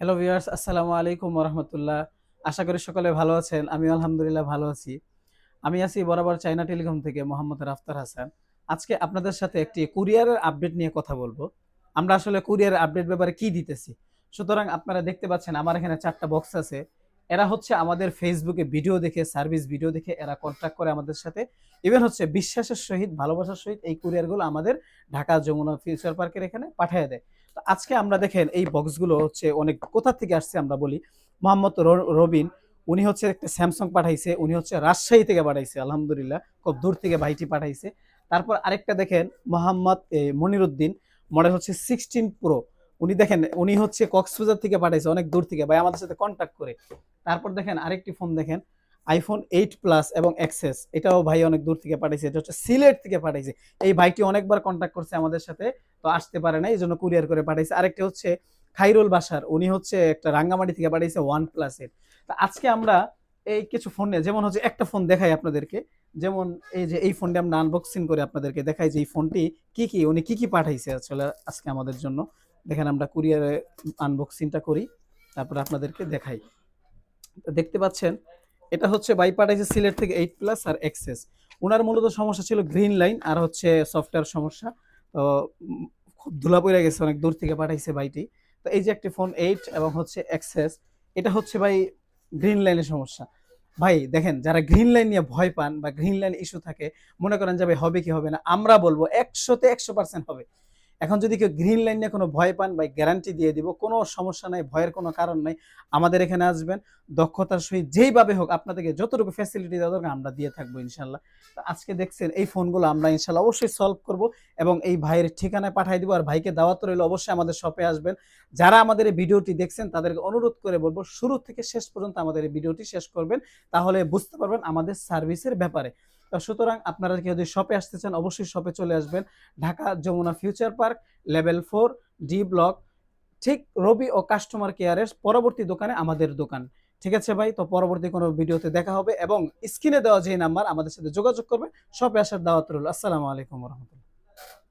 Hello viewers, আসসালামু আলাইকুম ওয়া রাহমাতুল্লাহ। আশা করি সকলে ভালো আছেন। আমিও আলহামদুলিল্লাহ ভালো আছি। আমি আছি বরাবর চায়না টেলিকম থেকে মোহাম্মদ রাফতার হাসান। আজকে আপনাদের সাথে একটি কুরিয়ারের আপডেট নিয়ে কথা বলবো। আমরা আসলে কুরিয়ারের আপডেট ব্যাপারে কি দিতেছি। সুতরাং আপনারা দেখতে পাচ্ছেন আমার এখানে ৪ টা বক্স আছে। এরা হচ্ছে আমাদের ফেসবুকে ভিডিও দেখে, সার্ভিস ভিডিও দেখে এরা কন্ট্যাক্ট করে আমাদের সাথে। ইভেন হচ্ছে বিশ্বাসের সহিত, ভালোবাসার সহিত এই কুরিয়ারগুলো আমাদের ঢাকা যমুনা ফিউচার পার্কের এখানে পাঠায় দেয়। তো আজকে আমরা দেখেন এই বক্সগুলো হচ্ছে অনেক কোথা থেকে আসছে আমরা বলি। মোহাম্মদ রবিন, উনি হচ্ছে একটা স্যামসাং পাঠাইছে, উনি হচ্ছে রাজশাহী থেকে পাঠাইছে। আলহামদুলিল্লাহ, খুব দূর থেকে ভাইটি পাঠাইছে। তারপর আরেকটা দেখেন মোহাম্মদ মনিরুদ্দিন, মডেল হচ্ছে 16 প্রো। উনি দেখেন উনি হচ্ছে কক্সবাজার থেকে পাঠাইছে, অনেক দূর থেকে ভাই আমাদের সাথে কন্ট্যাক্ট করে। তারপর দেখেন আরেকটি ফোন দেখেন, আইফোন 8 প্লাস এবং এক্সেস, এটাও ভাই অনেক দূর থেকে পাঠাইছে, এটা হচ্ছে সিলেট থেকে পাঠাইছে। এই ভাইটি অনেকবার কন্ট্যাক্ট করছে আমাদের সাথে, তো আসতে পারে না, এই জন্য কুরিয়ার করে পাঠাইছে। আরেকটি হচ্ছে খাইরুল বাসার, উনি হচ্ছে একটা রাঙ্গামাটি থেকে পাঠাইছে ওয়ান প্লাসের। তা আজকে আমরা এই কিছু ফোন নিয়ে, যেমন হচ্ছে একটা ফোন দেখাই আপনাদেরকে। যেমন এই যে এই ফোনটি আমরা আনবক্সিং করে আপনাদেরকে দেখাই যে এই ফোনটি কি উনি কি পাঠাইছে আসলে আজকে আমাদের জন্য। দেখেন আমরা কুরিয়ারে আনবক্সিংটা করি, তারপরে আপনাদেরকে দেখাই। তো দেখতে পাচ্ছেন এটা হচ্ছে বাই পাঠাইছে সিলেট থেকে 8 প্লাস আর এক্সেস। ওনার মূলত সমস্যা ছিল গ্রিন লাইন আর হচ্ছে সফটওয়্যার সমস্যা। তো খুব ধুলা পড়ে গেছে, অনেক দূর থেকে পাঠাইছে ভাইটি। তো এই যে একটি ফোন 8 এবং হচ্ছে এক্সেস, এটা হচ্ছে ভাই গ্রিন লাইনের সমস্যা। ভাই দেখেন, যারা গ্রিন লাইন নিয়ে ভয় পান বা গ্রিন লাইন ইস্যু থাকে, মনে করেন যে ভাই হবে কি হবে না, আমরা বলবো 100 তে 100% হবে। এখন যদি কেউ গ্রিন লাইন নিয়ে কোনো ভয় পান, ভাই গ্যারান্টি দিয়ে দিব, কোনো সমস্যা নাই, ভয়ের কোনো কারণ নাই। আমাদের এখানে আসবেন, দক্ষতার সহিত যেইভাবে হোক আপনাদেরকে যতটুকু ফ্যাসিলিটি দেওয়া দরকার আমরা দিয়ে থাকবো ইনশাল্লাহ। তো আজকে দেখছেন এই ফোনগুলো আমরা ইনশাল্লাহ অবশ্যই সলভ করব এবং এই ভাইয়ের ঠিকানায় পাঠিয়ে দিব। আর ভাইকে দাওয়াত রইল, অবশ্যই আমাদের শপে আসবেন। যারা আমাদের এই ভিডিওটি দেখছেন তাদেরকে অনুরোধ করে বলবো শুরু থেকে শেষ পর্যন্ত আমাদের এই ভিডিওটি শেষ করবেন, তাহলে বুঝতে পারবেন আমাদের সার্ভিসের ব্যাপারে। তো সুতরাং আপনারা কেউ যদি শপে আসতে চান অবশ্যই শপে চলে আসবেন। Dhaka Jamuna future park, level 4, D block, ঠিক রবি ও কাস্টমার কেয়ারের পরবর্তী দোকানে আমাদের দোকান। ঠিক আছে ভাই, তো পরবর্তী কোনো ভিডিওতে দেখা হবে এবং স্ক্রিনে দেওয়া যে নাম্বার আমাদের সাথে যোগাযোগ করবে। শপে আসার দাওয়াত রইল। আসসালামু আলাইকুম রহমতুল্লাহ।